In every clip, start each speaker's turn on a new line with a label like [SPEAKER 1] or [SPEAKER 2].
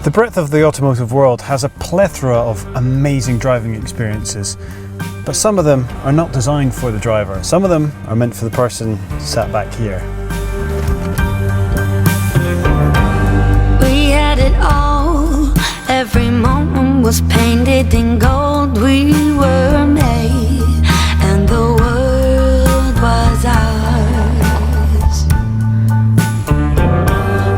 [SPEAKER 1] The breadth of the automotive world has a plethora of amazing driving experiences, but some of them are not designed for the driver. Some of them are meant for the person sat back here.
[SPEAKER 2] We had it all, every moment was painted in gold. We were made, and the world was ours.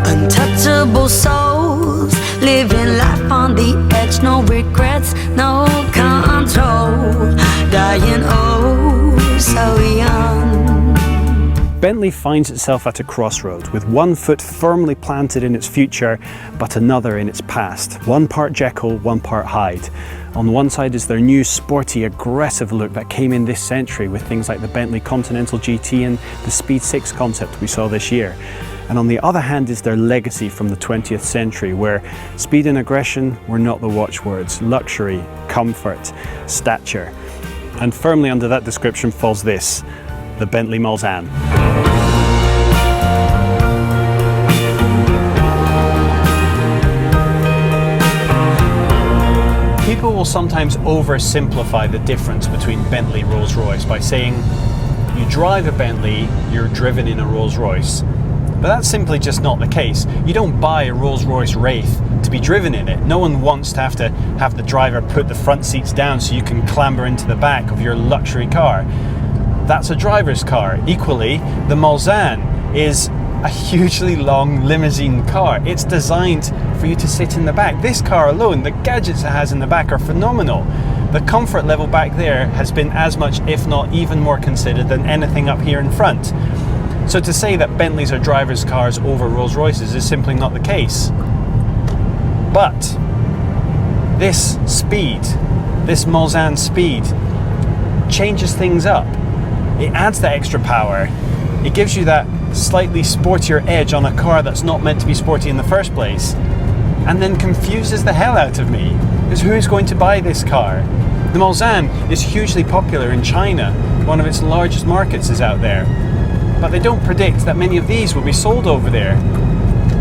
[SPEAKER 2] Untouchable souls, living life on the edge, no regrets, no control, dying oh so young.
[SPEAKER 1] Bentley finds itself at a crossroad, with one foot firmly planted in its future, but another in its past. One part Jekyll, one part Hyde. On one side is their new sporty, aggressive look that came in this century with things like the Bentley Continental GT and the Speed 6 concept we saw this year. And on the other hand is their legacy from the 20th century, where speed and aggression were not the watchwords. Luxury, comfort, stature. And firmly under that description falls this, the Bentley Mulsanne. People will sometimes oversimplify the difference between Bentley and Rolls-Royce by saying, you drive a Bentley, you're driven in a Rolls-Royce. But that's simply just not the case. You don't buy a Rolls-Royce Wraith to be driven in it. No one wants to have the driver put the front seats down so you can clamber into the back of your luxury car. That's a driver's car. Equally, the Mulsanne is a hugely long limousine car. It's designed for you to sit in the back. This car alone, the gadgets it has in the back are phenomenal. The comfort level back there has been as much, if not even more considered than anything up here in front. So to say that Bentleys are driver's cars over Rolls-Royces is simply not the case. But this Speed, this Mulsanne Speed, changes things up. It adds that extra power. It gives you that slightly sportier edge on a car that's not meant to be sporty in the first place, and then confuses the hell out of me, because who is going to buy this car? The Mulsanne is hugely popular in China. One of its largest markets is out there. But they don't predict that many of these will be sold over there.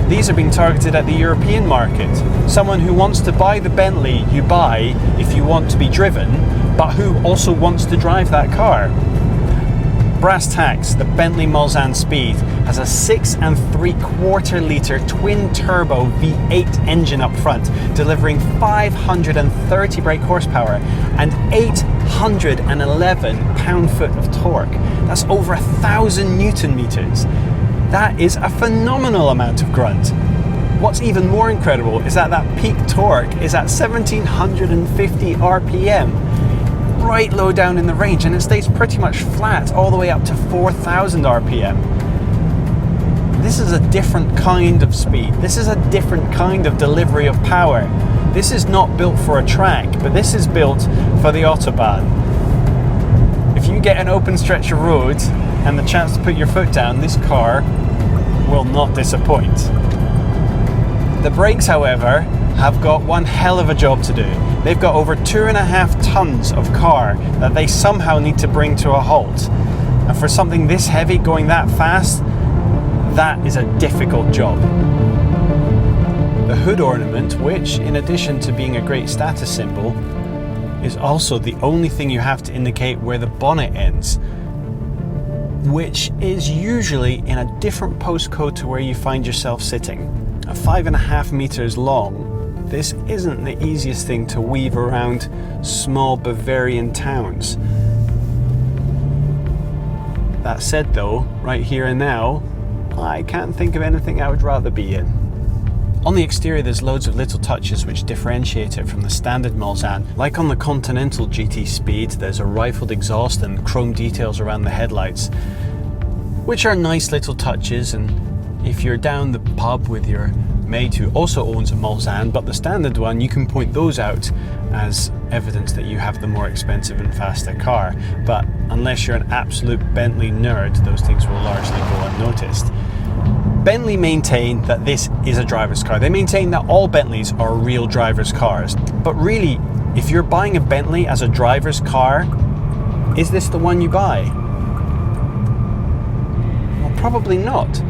[SPEAKER 1] These are being targeted at the European market. Someone who wants to buy the Bentley you buy if you want to be driven, but who also wants to drive that car. Brass tacks, the Bentley Mulsanne Speed has a 6 3/4 litre twin-turbo V8 engine up front, delivering 530 brake horsepower and 811 pound-foot of torque. That's over 1,000 Newton meters. That is a phenomenal amount of grunt. What's even more incredible is that peak torque is at 1,750 RPM. Right low down in the range, and it stays pretty much flat all the way up to 4,000 RPM. This is a different kind of speed. This is a different kind of delivery of power. This is not built for a track, but this is built for the Autobahn. If you get an open stretch of road and the chance to put your foot down, this car will not disappoint. The brakes, however, have got one hell of a job to do. They've got over 2.5 tons of car that they somehow need to bring to a halt. And for something this heavy going that fast, that is a difficult job. The hood ornament, which in addition to being a great status symbol, is also the only thing you have to indicate where the bonnet ends, which is usually in a different postcode to where you find yourself sitting. At 5.5 meters long, this isn't the easiest thing to weave around small Bavarian towns. That said though, right here and now, I can't think of anything I would rather be in. On the exterior there's loads of little touches which differentiate it from the standard Mulsanne. Like on the Continental GT Speed, there's a rifled exhaust and chrome details around the headlights, which are nice little touches, and if you're down the pub with your mate who also owns a Mulsanne, but the standard one, you can point those out as evidence that you have the more expensive and faster car. But unless you're an absolute Bentley nerd, those things will largely go unnoticed. Bentley maintain that this is a driver's car. They maintain that all Bentleys are real driver's cars. But really, if you're buying a Bentley as a driver's car, is this the one you buy? Well, probably not.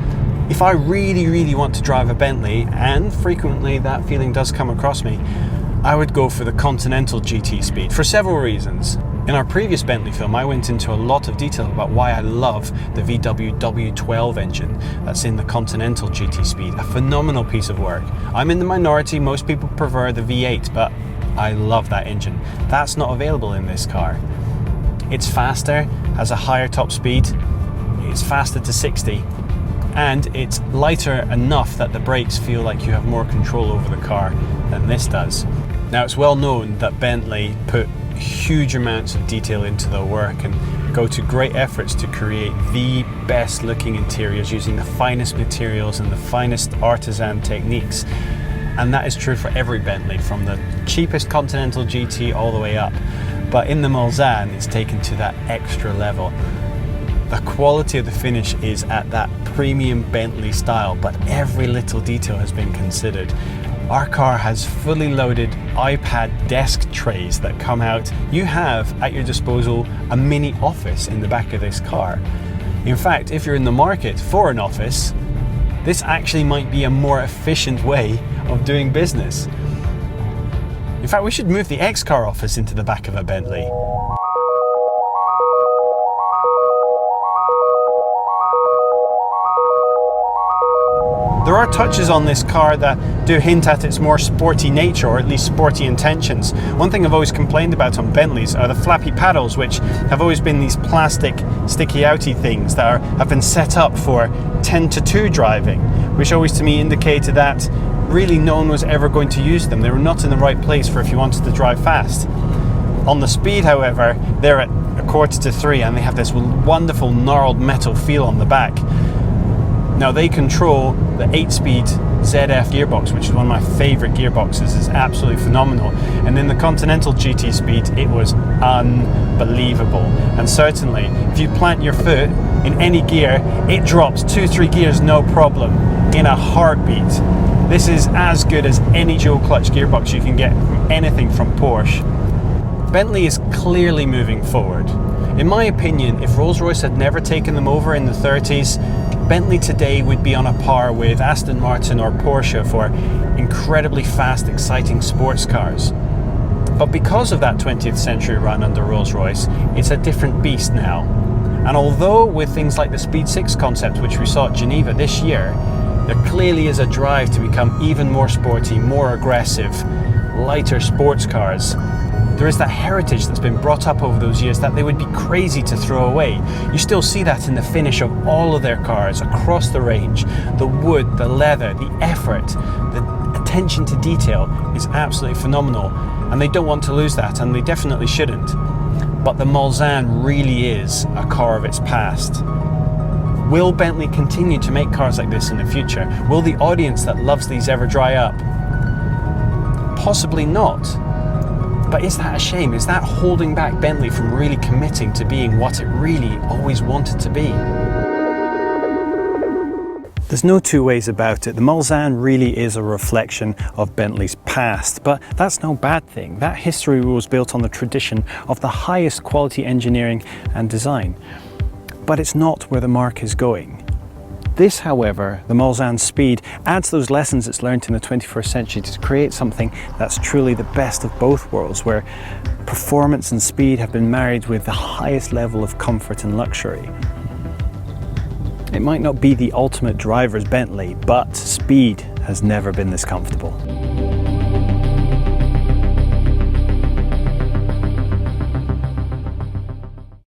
[SPEAKER 1] If I really want to drive a Bentley, and frequently that feeling does come across me, I would go for the Continental GT Speed for several reasons. In our previous Bentley film, I went into a lot of detail about why I love the VW W12 engine that's in the Continental GT Speed. A phenomenal piece of work. I'm in the minority, most people prefer the V8, but I love that engine. That's not available in this car. It's faster, has a higher top speed, it's faster to 60, and it's lighter enough that the brakes feel like you have more control over the car than this does. Now, it's well known that Bentley put huge amounts of detail into their work and go to great efforts to create the best looking interiors using the finest materials and the finest artisan techniques. And that is true for every Bentley, from the cheapest Continental GT all the way up. But in the Mulsanne, it's taken to that extra level. The quality of the finish is at that premium Bentley style, but every little detail has been considered. Our car has fully loaded iPad desk trays that come out. You have at your disposal a mini office in the back of this car. In fact, if you're in the market for an office, this actually might be a more efficient way of doing business. In fact, we should move the X-Car office into the back of a Bentley. There are touches on this car that do hint at its more sporty nature, or at least sporty intentions. One thing I've always complained about on Bentleys are the flappy paddles, which have always been these plastic sticky outy things that have been set up for 10-to-2 driving, which always to me indicated that really no one was ever going to use them. They were not in the right place for if you wanted to drive fast. On the Speed, however, they're at 2:45 and they have this wonderful gnarled metal feel on the back. Now, they control the 8-speed ZF gearbox, which is one of my favorite gearboxes. It's absolutely phenomenal. And in the Continental GT Speed, it was unbelievable. And certainly, if you plant your foot in any gear, it drops 2-3 gears no problem in a heartbeat. This is as good as any dual clutch gearbox you can get from anything from Porsche. Bentley is clearly moving forward. In my opinion, if Rolls-Royce had never taken them over in the 30s, Bentley today would be on a par with Aston Martin or Porsche for incredibly fast, exciting sports cars. But because of that 20th century run under Rolls-Royce, it's a different beast now. And although with things like the Speed 6 concept, which we saw at Geneva this year, there clearly is a drive to become even more sporty, more aggressive, lighter sports cars, there is that heritage that's been brought up over those years that they would be crazy to throw away. You still see that in the finish of all of their cars across the range. The wood, the leather, the effort, the attention to detail is absolutely phenomenal. And they don't want to lose that, and they definitely shouldn't. But the Mulsanne really is a car of its past. Will Bentley continue to make cars like this in the future? Will the audience that loves these ever dry up? Possibly not. But is that a shame? Is that holding back Bentley from really committing to being what it really always wanted to be? There's no two ways about it. The Mulsanne really is a reflection of Bentley's past, but that's no bad thing. That history was built on the tradition of the highest quality engineering and design. But it's not where the marque is going. This, however, the Mulsanne Speed, adds those lessons it's learned in the 21st century to create something that's truly the best of both worlds, where performance and speed have been married with the highest level of comfort and luxury. It might not be the ultimate driver's Bentley, but speed has never been this comfortable.